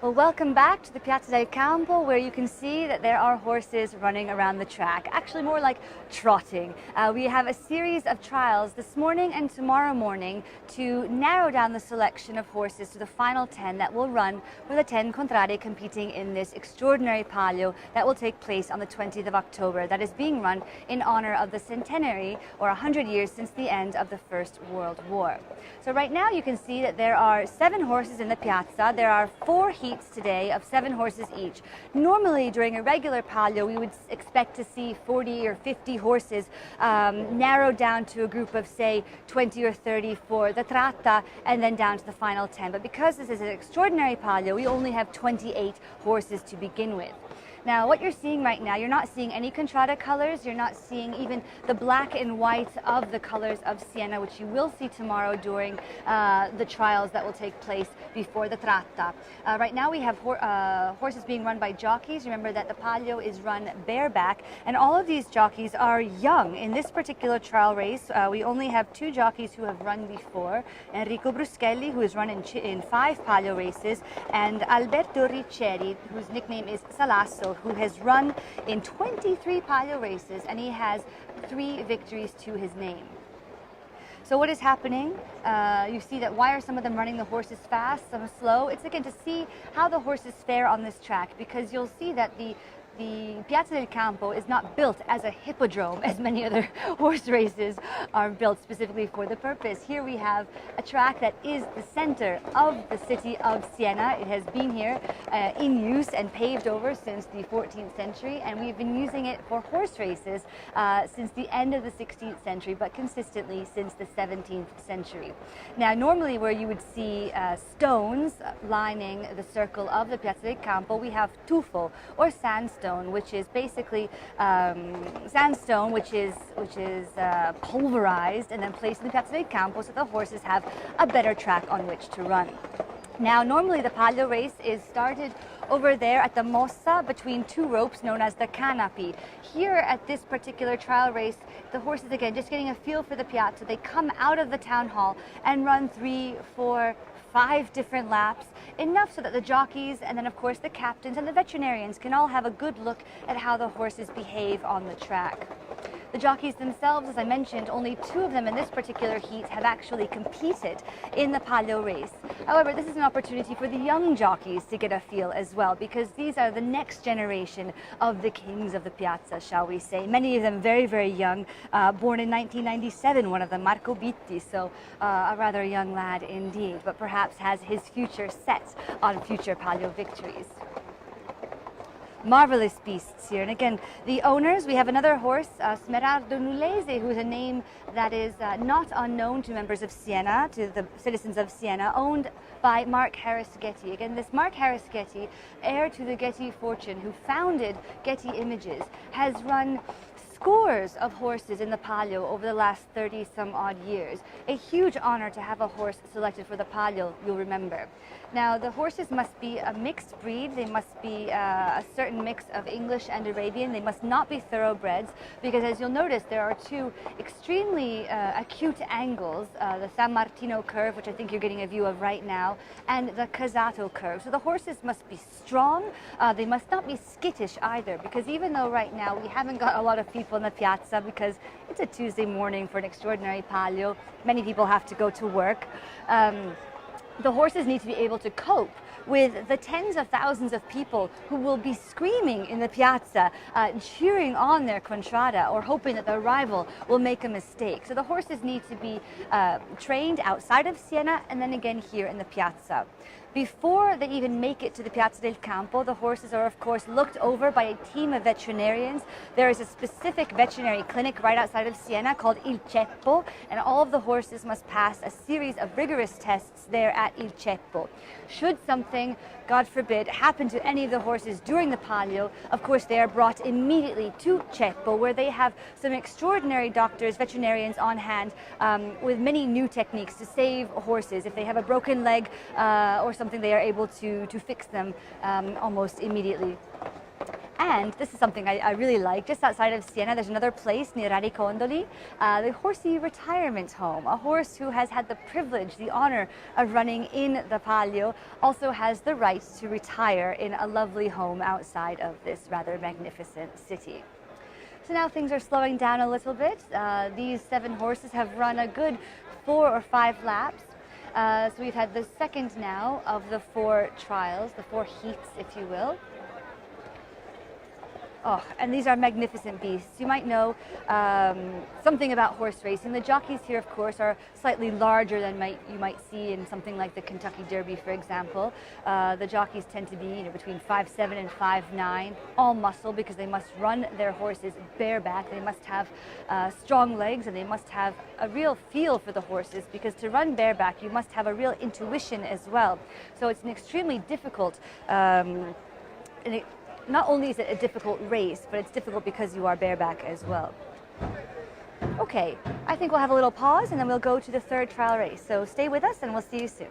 Well, welcome back to the Piazza del Campo, where you can see that there are horses running around the track, actually more like trotting. We have a series of trials this morning and tomorrow morning to narrow down the selection of horses to the final 10 that will run for the 10 contrari competing in this extraordinary Palio that will take place on the 20th of October, that is being run in honor of the centenary, or 100 years since the end of the First World War. So right now you can see that there are 7 horses in the piazza. There are 4 heats today of 7 horses each. Normally during a regular Palio we would expect to see 40 or 50 horses narrowed down to a group of say 20 or 30 for the tratta and then down to the final 10. But because this is an extraordinary Palio, we only have 28 horses to begin with. Now, what you're seeing right now, you're not seeing any contrada colors, you're not seeing even the black and white of the colors of Siena, which you will see tomorrow during the trials that will take place before the tratta. Right now we have horses being run by jockeys. Remember that the Palio is run bareback, and all of these jockeys are young. In this particular trial race, we only have 2 jockeys who have run before, Enrico Bruschelli, who has run in 5 Palio races, and Alberto Riccieri, whose nickname is Salasso, who has run in 23 Palio races, and he has 3 victories to his name. So what is happening? You see that why are some of them running the horses fast, some slow? It's again to see how the horses fare on this track, because you'll see that the Piazza del Campo is not built as a hippodrome as many other horse races are built specifically for the purpose. Here we have a track that is the center of the city of Siena. It has been here in use and paved over since the 14th century, and we've been using it for horse races since the end of the 16th century, but consistently since the 17th century. Now, normally where you would see stones lining the circle of the Piazza del Campo, we have tufo, or sandstone, which is basically sandstone which is pulverized and then placed in the Piazza del Campo so the horses have a better track on which to run. Now, normally the Palio race is started over there at the mossa between 2 ropes known as the canopy. Here at this particular trial race, the horses, again, just getting a feel for the piazza, they come out of the town hall and run 3, 4, 5 different laps, enough so that the jockeys and then of course the captains and the veterinarians can all have a good look at how the horses behave on the track. The jockeys themselves, as I mentioned, only 2 of them in this particular heat have actually competed in the Palio race. However, this is an opportunity for the young jockeys to get a feel as well, because these are the next generation of the kings of the piazza, shall we say. Many of them very, very young, born in 1997, one of them, Marco Bitti, so a rather young lad indeed, but perhaps has his future set on future Palio victories. Marvelous beasts here, and again, the owners, we have another horse, Smeraldo Nullese, who is a name that is not unknown to members of Siena, to the citizens of Siena, owned by Mark Harris Getty. Again, this Mark Harris Getty, heir to the Getty fortune, who founded Getty Images, has run scores of horses in the Palio over the last 30 some odd years. A huge honor to have a horse selected for the Palio, you'll remember. Now, the horses must be a mixed breed. They must be a certain mix of English and Arabian. They must not be thoroughbreds, because as you'll notice, there are 2 extremely acute angles, the San Martino curve, which I think you're getting a view of right now, and the Casato curve. So the horses must be strong. They must not be skittish either, because even though right now we haven't got a lot of people in the piazza because it's a Tuesday morning for an extraordinary Palio, many people have to go to work. The horses need to be able to cope with the tens of thousands of people who will be screaming in the piazza, cheering on their contrada or hoping that their rival will make a mistake. So the horses need to be trained outside of Siena and then again here in the piazza. Before they even make it to the Piazza del Campo, the horses are of course looked over by a team of veterinarians. There is a specific veterinary clinic right outside of Siena called Il Ceppo, and all of the horses must pass a series of rigorous tests there at Il Ceppo. Should something, God forbid, happen to any of the horses during the Palio, of course they are brought immediately to Ceppo, where they have some extraordinary doctors, veterinarians on hand with many new techniques to save horses. If they have a broken leg or something, they are able to fix them almost immediately. And this is something I really like. Just outside of Siena, there's another place near Radicondoli, the Horsey Retirement Home. A horse who has had the privilege, the honor of running in the Palio, also has the right to retire in a lovely home outside of this rather magnificent city. So now things are slowing down a little bit. These 7 horses have run a good 4 or 5 laps. So we've had the second now of the 4 trials, the 4 heats, if you will. Oh, and these are magnificent beasts. You might know something about horse racing. The jockeys here, of course, are slightly larger than you might see in something like the Kentucky Derby, for example. The jockeys tend to be between 5'7" and 5'9", all muscle, because they must run their horses bareback. They must have strong legs, and they must have a real feel for the horses, because to run bareback, you must have a real intuition as well. So it's an extremely difficult not only is it a difficult race, but it's difficult because you are bareback as well. Okay, I think we'll have a little pause and then we'll go to the 3rd trial race. So stay with us and we'll see you soon.